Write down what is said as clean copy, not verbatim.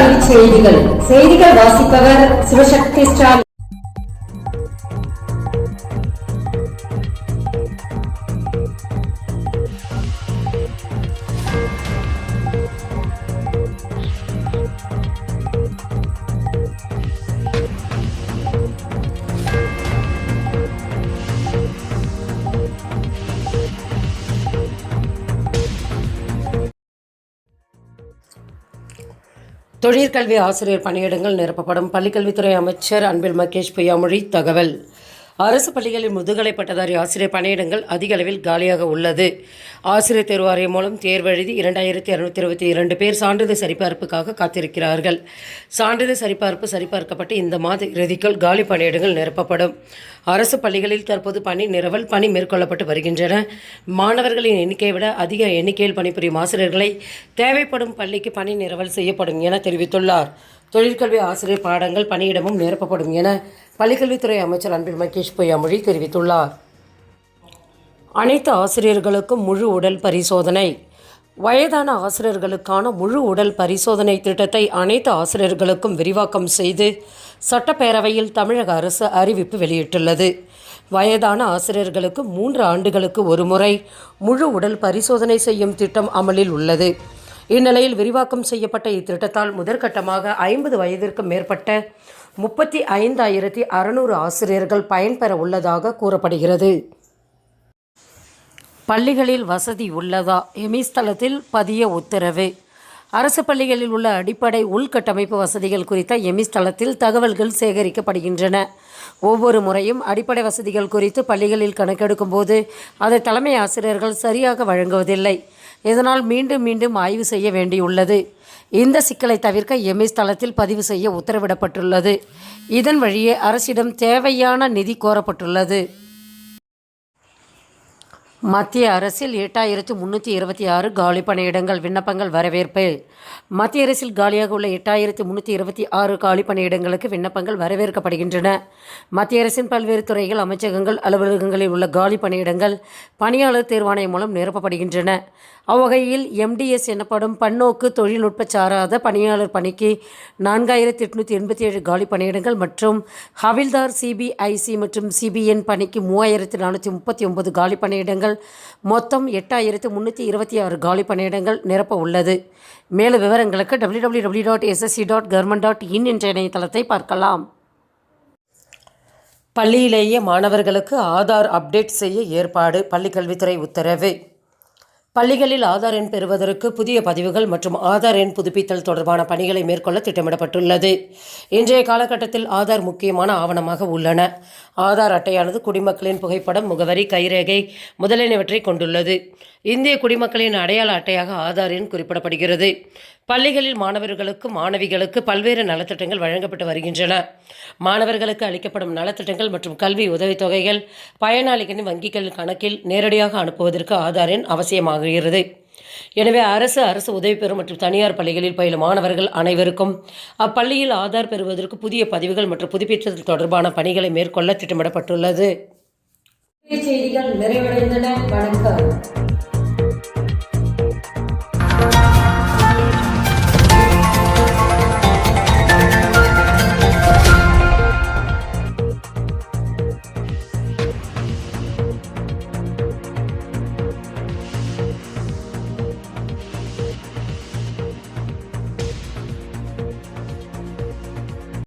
கல்வி செய்திகள் வாசிப்பவர் சிவசக்தி ஸ்டாலின். தொழிற்கல்வி ஆசிரியர் பணியிடங்கள் நிரப்பப்படும். பள்ளிக்கல்வித்துறை அமைச்சர் அன்பில் மகேஷ் பொய்யாமொழி தகவல். அரசு பள்ளிகளில் முதுகலை பட்டதாரி ஆசிரியர் பணியிடங்கள் அதிக அளவில் காலியாக உள்ளது. ஆசிரியர் தேர்வு வாரியம் மூலம் தேர்வு எழுதி 2222 பேர் சான்றிதழ் சரிபார்ப்புக்காக காத்திருக்கிறார்கள். சான்றிதழ் சரிபார்க்கப்பட்டு இந்த மாத இறுதிக்குள் காலி பணியிடங்கள் நிரப்பப்படும். அரசு பள்ளிகளில் தற்போது பணி மேற்கொள்ளப்பட்டு வருகின்றன. மாணவர்களின் எண்ணிக்கையை விட அதிக எண்ணிக்கையில் பணிபுரியும் ஆசிரியர்களை தேவைப்படும் பள்ளிக்கு பணி நிரவல் செய்யப்படும் என தெரிவித்துள்ளார். தொழிற்கல்வி ஆசிரியர் பாடங்கள் பணியிடமும் நிரப்பப்படும் என பள்ளிக்கல்வித்துறை அமைச்சர் அன்பில் மகேஷ் பொய்யாமொழி தெரிவித்துள்ளார். அனைத்து ஆசிரியர்களுக்கும் முழு உடல் பரிசோதனை. வயதான ஆசிரியர்களுக்கான முழு உடல் பரிசோதனை திட்டத்தை அனைத்து ஆசிரியர்களுக்கும் விரிவாக்கம் செய்து சட்டப்பேரவையில் தமிழக அரசு அறிவிப்பு வெளியிட்டுள்ளது. வயதான ஆசிரியர்களுக்கு 3 ஆண்டுகளுக்கு ஒரு முறை முழு உடல் பரிசோதனை செய்யும் திட்டம் அமலில் உள்ளது. இந்நிலையில் விரிவாக்கம் செய்யப்பட்ட இத்திட்டத்தால் முதற்கட்டமாக 50 வயதிற்கு மேற்பட்ட 35,600 ஆசிரியர்கள் பயன்பெற உள்ளதாக கூறப்படுகிறது. பள்ளிகளில் வசதி உள்ளதா? எமிஸ் தளத்தில் பதிய உத்தரவு. அரசு பள்ளிகளில் உள்ள அடிப்படை உள்கட்டமைப்பு வசதிகள் குறித்த எமிஸ் தளத்தில் தகவல்கள் சேகரிக்கப்படுகின்றன. ஒவ்வொரு முறையும் அடிப்படை வசதிகள் குறித்து பள்ளிகளில் கணக்கெடுக்கும் போது அதை தலைமை ஆசிரியர்கள் சரியாக வழங்குவதில்லை. இதனால் மீண்டும் ஆய்வு செய்ய வேண்டியுள்ளது. இந்த சிக்கலை தவிர்க்க எமிஸ் தளத்தில் பதிவு செய்ய உத்தரவிடப்பட்டுள்ளது. இதன் வழியே அரசிடம் தேவையான நிதி கோரப்பட்டுள்ளது. மத்திய அரசில் 8326 காலி பணியிடங்கள் விண்ணப்பங்கள் வரவேற்பு. மத்திய அரசில் காலியாக உள்ள 8326 காலி பணியிடங்களுக்கு விண்ணப்பங்கள் வரவேற்கப்படுகின்றன. மத்திய அரசின் பல்வேறு துறைகள், அமைச்சகங்கள், அலுவலகங்களில் உள்ள காலி பணியிடங்கள் பணியாளர் தேர்வாணையம் மூலம் நிரப்பப்படுகின்றன. அவ்வகையில் MDS எனப்படும் பன்னோக்கு தொழில்நுட்ப சாராத பணியாளர் பணிக்கு 4887 காலி பணியிடங்கள் மற்றும் ஹவில்தார் CBIC மற்றும் CBN பணிக்கு 3439 காலி பணியிடங்கள், மொத்தம் 8326 காலி பணியிடங்கள் நிரப்ப உள்ளது. மேலும் விவரங்களுக்கு www.ssc.government.in என்ற இணையதளத்தை பார்க்கலாம். பள்ளியிலேயே மாணவர்களுக்கு ஆதார் அப்டேட் செய்ய ஏற்பாடு. பள்ளிக்கல்வித்துறை உத்தரவு. பள்ளிகளில் ஆதார் எண் பெறுவதற்கு புதிய பதிவுகள் மற்றும் ஆதார் எண் புதுப்பித்தல் தொடர்பான பணிகளை மேற்கொள்ள திட்டமிடப்பட்டுள்ளது. இன்றைய காலகட்டத்தில் ஆதார் முக்கியமான ஆவணமாக உள்ளன. ஆதார் அட்டையானது குடிமக்களின் புகைப்படம், முகவரி, கைரேகை முதலியனவற்றை கொண்டுள்ளது. இந்திய குடிமக்களின் அடையாள அட்டையாக ஆதார் எண் குறிப்பிடப்படுகிறது. பள்ளிகளில் மாணவர்களுக்கு, மாணவிகளுக்கு பல்வேறு நலத்திட்டங்கள் வழங்கப்பட்டு வருகின்றன. மாணவர்களுக்கு அளிக்கப்படும் நலத்திட்டங்கள் மற்றும் கல்வி உதவித்தொகைகள் பயனாளிகளின் வங்கிகள் கணக்கில் நேரடியாக அனுப்புவதற்கு ஆதார் எண் அவசியமாகிறது. எனவே அரசு உதவி பெறும் மற்றும் தனியார் பள்ளிகளில் பயிலும் மாணவர்கள் அனைவருக்கும் அப்பள்ளியில் ஆதார் பெறுவதற்கு புதிய பதிவுகள் மற்றும் புதுப்பித்தல் தொடர்பான பணிகளை மேற்கொள்ள திட்டமிடப்பட்டுள்ளது. செய்திகள் நிறைவடைந்தன. வணக்கம்.